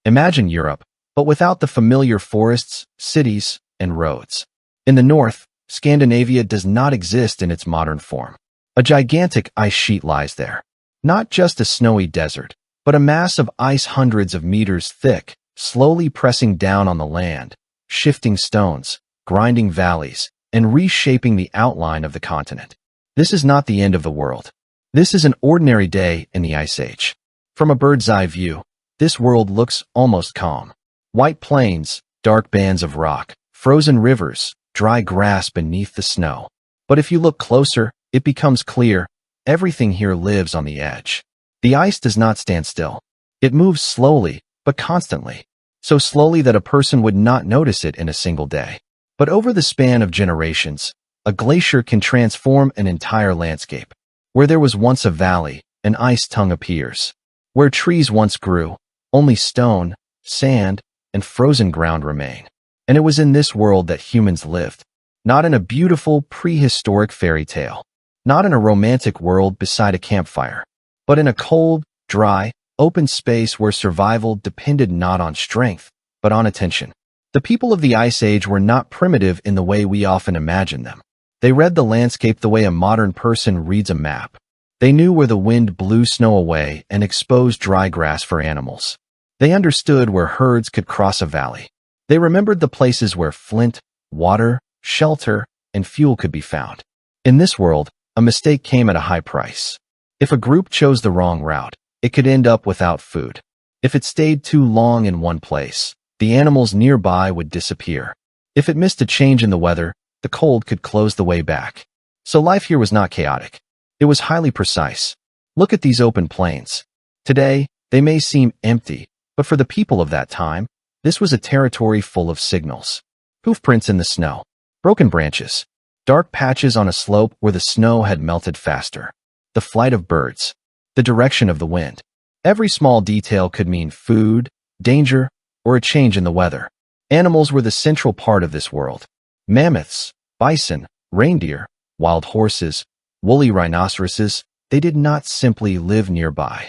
Imagine Europe, but without the familiar forests, cities, and roads. In the north, Scandinavia does not exist in its modern form. A gigantic ice sheet lies there. Not just a snowy desert, but a mass of ice hundreds of meters thick, slowly pressing down on the land, shifting stones, grinding valleys, and reshaping the outline of the continent. This is not the end of the world. This is an ordinary day in the Ice Age. From a bird's eye view, this world looks almost calm. White plains, dark bands of rock, frozen rivers, dry grass beneath the snow. But if you look closer, it becomes clear, everything here lives on the edge. The ice does not stand still. It moves slowly, but constantly. So slowly that a person would not notice it in a single day. But over the span of generations, a glacier can transform an entire landscape. Where there was once a valley, an ice tongue appears. Where trees once grew, only stone, sand, and frozen ground remain. And it was in this world that humans lived. Not in a beautiful prehistoric fairy tale. Not in a romantic world beside a campfire. But in a cold, dry, open space where survival depended not on strength, but on attention. The people of the Ice Age were not primitive in the way we often imagine them. They read the landscape the way a modern person reads a map. They knew where the wind blew snow away and exposed dry grass for animals. They understood where herds could cross a valley. They remembered the places where flint, water, shelter, and fuel could be found. In this world, a mistake came at a high price. If a group chose the wrong route, it could end up without food. If it stayed too long in one place, the animals nearby would disappear. If it missed a change in the weather, the cold could close the way back. So life here was not chaotic. It was highly precise. Look at these open plains. Today, they may seem empty, but for the people of that time, this was a territory full of signals. Hoofprints in the snow, broken branches, dark patches on a slope where the snow had melted faster, the flight of birds, the direction of the wind. Every small detail could mean food, danger, or a change in the weather. Animals were the central part of this world. Mammoths, bison, reindeer, wild horses, woolly rhinoceroses, they did not simply live nearby.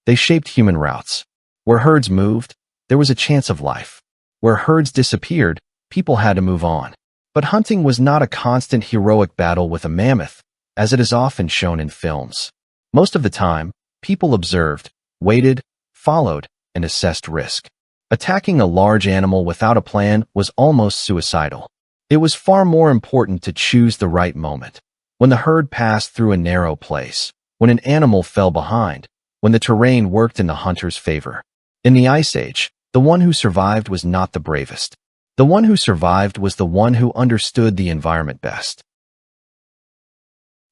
They shaped human routes. Where herds moved, there was a chance of life. Where herds disappeared, people had to move on. But hunting was not a constant heroic battle with a mammoth, as it is often shown in films. Most of the time, people observed, waited, followed, and assessed risk. Attacking a large animal without a plan was almost suicidal. It was far more important to choose the right moment. When the herd passed through a narrow place, when an animal fell behind, when the terrain worked in the hunter's favor. In the Ice Age, the one who survived was not the bravest. The one who survived was the one who understood the environment best.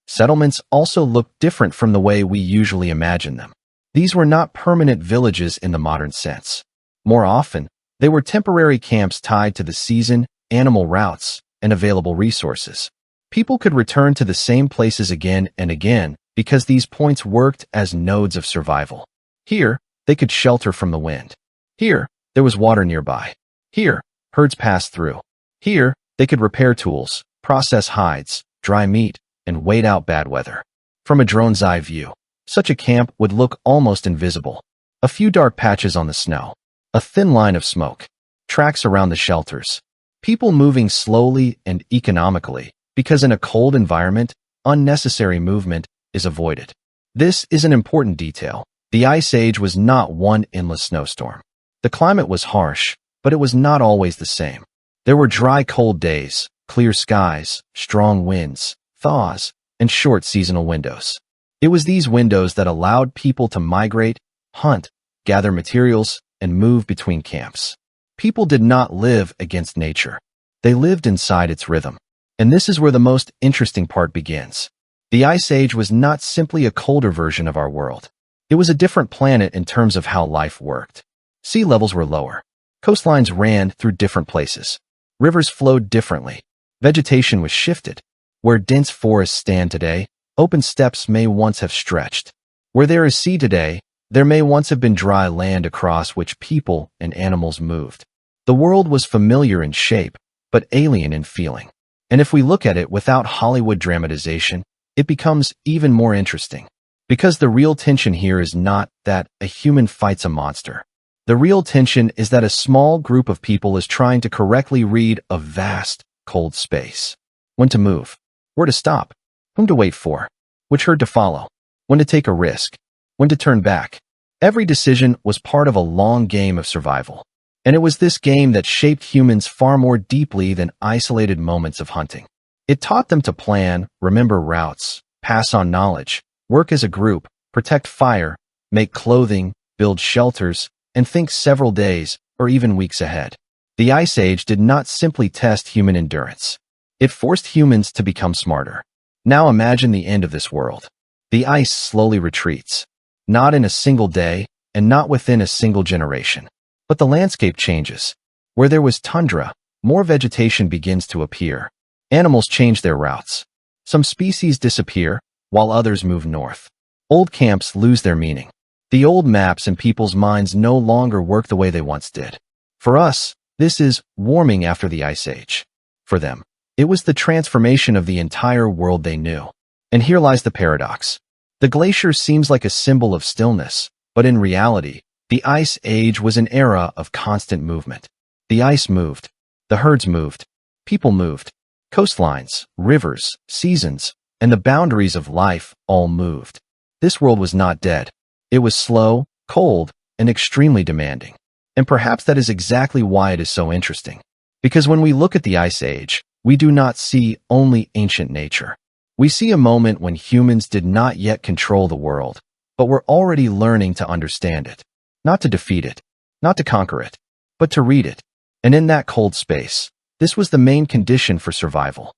Settlements also looked different from the way we usually imagine them. These were not permanent villages in the modern sense. More often, they were temporary camps tied to the season, animal routes, and available resources. People could return to the same places again and again because these points worked as nodes of survival. Here, they could shelter from the wind. Here, there was water nearby. Here, herds passed through. Here, they could repair tools, process hides, dry meat, and wait out bad weather. From a drone's eye view, such a camp would look almost invisible. A few dark patches on the snow, a thin line of smoke, tracks around the shelters, people moving slowly and economically, because in a cold environment, unnecessary movement is avoided. This is an important detail. The Ice Age was not one endless snowstorm. The climate was harsh, but it was not always the same. There were dry, cold days, clear skies, strong winds, thaws, and short seasonal windows. It was these windows that allowed people to migrate, hunt, gather materials, and move between camps. People did not live against nature. They lived inside its rhythm. And this is where the most interesting part begins. The Ice Age was not simply a colder version of our world. It was a different planet in terms of how life worked. Sea levels were lower. Coastlines ran through different places. Rivers flowed differently. Vegetation was shifted. Where dense forests stand today, open steppes may once have stretched. Where there is sea today, there may once have been dry land across which people and animals moved. The world was familiar in shape, but alien in feeling. And if we look at it without Hollywood dramatization, it becomes even more interesting. Because the real tension here is not that a human fights a monster. The real tension is that a small group of people is trying to correctly read a vast, cold space. When to move, where to stop, whom to wait for, which herd to follow, when to take a risk, when to turn back. Every decision was part of a long game of survival. And it was this game that shaped humans far more deeply than isolated moments of hunting. It taught them to plan, remember routes, pass on knowledge, work as a group, protect fire, make clothing, build shelters, and think several days or even weeks ahead. The Ice Age did not simply test human endurance. It forced humans to become smarter. Now imagine the end of this world. The ice slowly retreats, not in a single day and not within a single generation. But the landscape changes. Where there was tundra, more vegetation begins to appear. Animals change their routes. Some species disappear, while others move north. Old camps lose their meaning. The old maps in people's minds no longer work the way they once did. For us, this is warming after the Ice Age. For them, it was the transformation of the entire world they knew. And here lies the paradox. The glacier seems like a symbol of stillness, but in reality, the Ice Age was an era of constant movement. The ice moved. The herds moved. People moved. Coastlines, rivers, seasons, and the boundaries of life all moved. This world was not dead. It was slow, cold, and extremely demanding. And perhaps that is exactly why it is so interesting. Because when we look at the Ice Age, we do not see only ancient nature. We see a moment when humans did not yet control the world, but were already learning to understand it. Not to defeat it, not to conquer it, but to read it. And in that cold space, this was the main condition for survival.